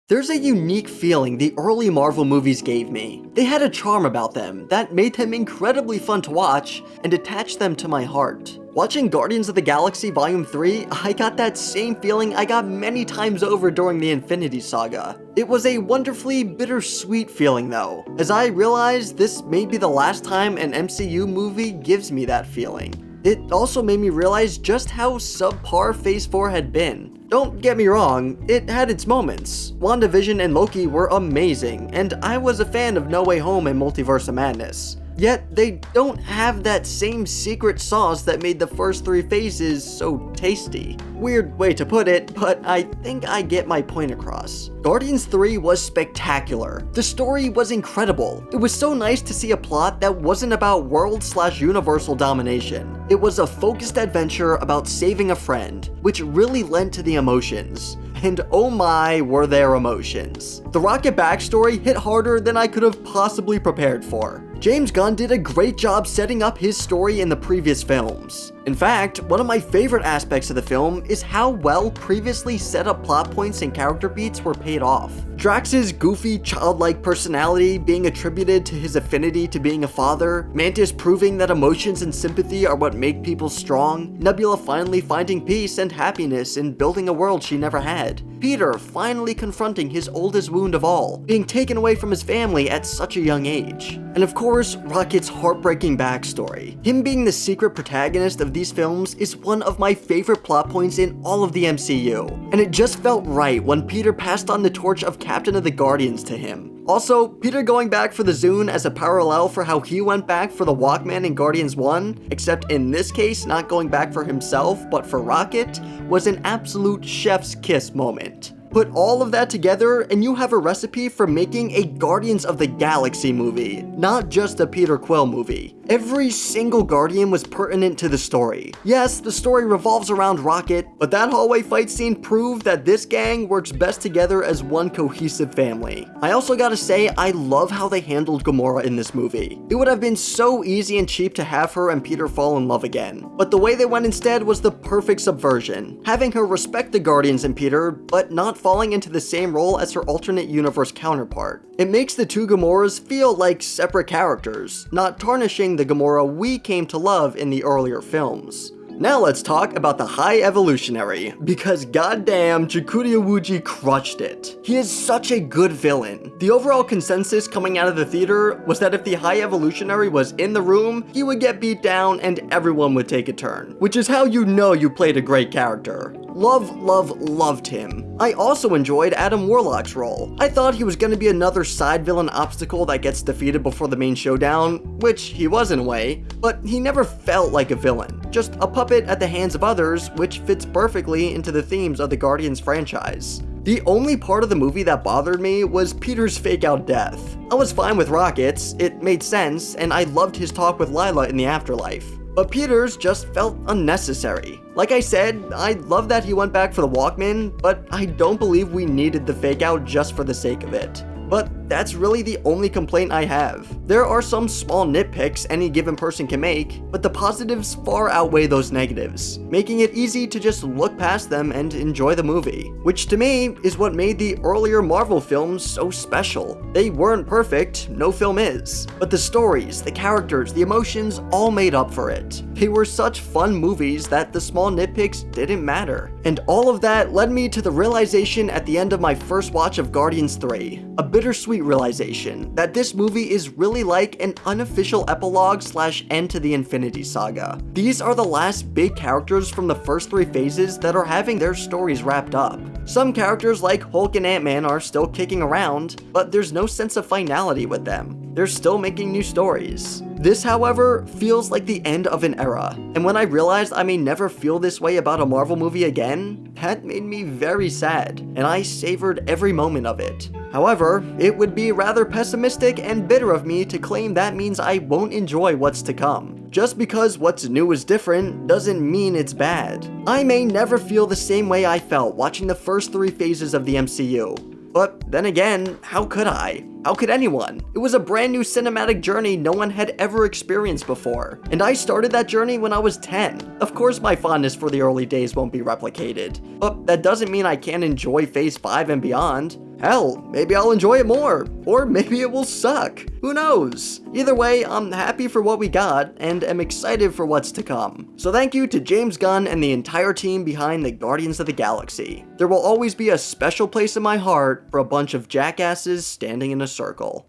There's a unique feeling the early Marvel movies gave me. They had a charm about them that made them incredibly fun to watch and attached them to my heart. Watching Guardians of the Galaxy Volume 3, I got that same feeling I got many times over during the Infinity Saga. It was a wonderfully bittersweet feeling though, as I realized this may be the last time an MCU movie gives me that feeling. It also made me realize just how subpar Phase 4 had been. Don't get me wrong, it had its moments. WandaVision and Loki were amazing, and I was a fan of No Way Home and Multiverse of Madness. Yet, they don't have that same secret sauce that made the first three phases so tasty. Weird way to put it, but I think I get my point across. Guardians 3 was spectacular. The story was incredible. It was so nice to see a plot that wasn't about world/universal domination. It was a focused adventure about saving a friend, which really lent to the emotions. And oh my, were there emotions. The Rocket backstory hit harder than I could have possibly prepared for. James Gunn did a great job setting up his story in the previous films. In fact, one of my favorite aspects of the film is how well previously set up plot points and character beats were paid off. Drax's goofy, childlike personality being attributed to his affinity to being a father, Mantis proving that emotions and sympathy are what make people strong, Nebula finally finding peace and happiness in building a world she never had, Peter finally confronting his oldest wound of all, being taken away from his family at such a young age, and of course, Rocket's heartbreaking backstory. Him being the secret protagonist of these films is one of my favorite plot points in all of the MCU, and it just felt right when Peter passed on the torch of Captain of the Guardians to him. Also, Peter going back for the Zune as a parallel for how he went back for the Walkman in Guardians 1, except in this case not going back for himself but for Rocket, was an absolute chef's kiss moment. Put all of that together and you have a recipe for making a Guardians of the Galaxy movie, not just a Peter Quill movie. Every single Guardian was pertinent to the story. Yes, the story revolves around Rocket, but that hallway fight scene proved that this gang works best together as one cohesive family. I also gotta say, I love how they handled Gamora in this movie. It would have been so easy and cheap to have her and Peter fall in love again, but the way they went instead was the perfect subversion, having her respect the Guardians and Peter, but not falling into the same role as her alternate universe counterpart. It makes the two Gamoras feel like separate characters, not tarnishing the Gamora we came to love in the earlier films. Now let's talk about the High Evolutionary, because goddamn, Chakotay Iwuji crushed it. He is such a good villain. The overall consensus coming out of the theater was that if the High Evolutionary was in the room, he would get beat down and everyone would take a turn, which is how you know you played a great character. Loved him. I also enjoyed Adam Warlock's role. I thought he was gonna be another side villain obstacle that gets defeated before the main showdown, which he was in a way, but he never felt like a villain, just a puppet at the hands of others, which fits perfectly into the themes of the Guardians franchise. The only part of the movie that bothered me was Peter's fake out death. I was fine with Rocket's, it made sense, and I loved his talk with Lila in the afterlife. But Peter's just felt unnecessary. Like I said, I love that he went back for the Walkman, but I don't believe we needed the fake out just for the sake of it. But that's really the only complaint I have. There are some small nitpicks any given person can make, but the positives far outweigh those negatives, making it easy to just look past them and enjoy the movie, which to me is what made the earlier Marvel films so special. They weren't perfect, no film is, but the stories, the characters, the emotions all made up for it. They were such fun movies that the small nitpicks didn't matter. And all of that led me to the realization at the end of my first watch of Guardians 3, a bittersweet realization that this movie is really like an unofficial epilogue/end to the Infinity Saga. These are the last big characters from the first three phases that are having their stories wrapped up. Some characters like Hulk and Ant-Man are still kicking around, but there's no sense of finality with them. They're still making new stories. This, however, feels like the end of an era, and when I realized I may never feel this way about a Marvel movie again, that made me very sad, and I savored every moment of it. However, it would be rather pessimistic and bitter of me to claim that means I won't enjoy what's to come. Just because what's new is different doesn't mean it's bad. I may never feel the same way I felt watching the first three phases of the MCU. But then again, how could I? How could anyone? It was a brand new cinematic journey no one had ever experienced before, and I started that journey when I was 10. Of course my fondness for the early days won't be replicated, but that doesn't mean I can't enjoy Phase 5 and beyond. Hell, maybe I'll enjoy it more, or maybe it will suck. Who knows? Either way, I'm happy for what we got, and am excited for what's to come. So thank you to James Gunn and the entire team behind the Guardians of the Galaxy. There will always be a special place in my heart for a bunch of jackasses standing in a circle.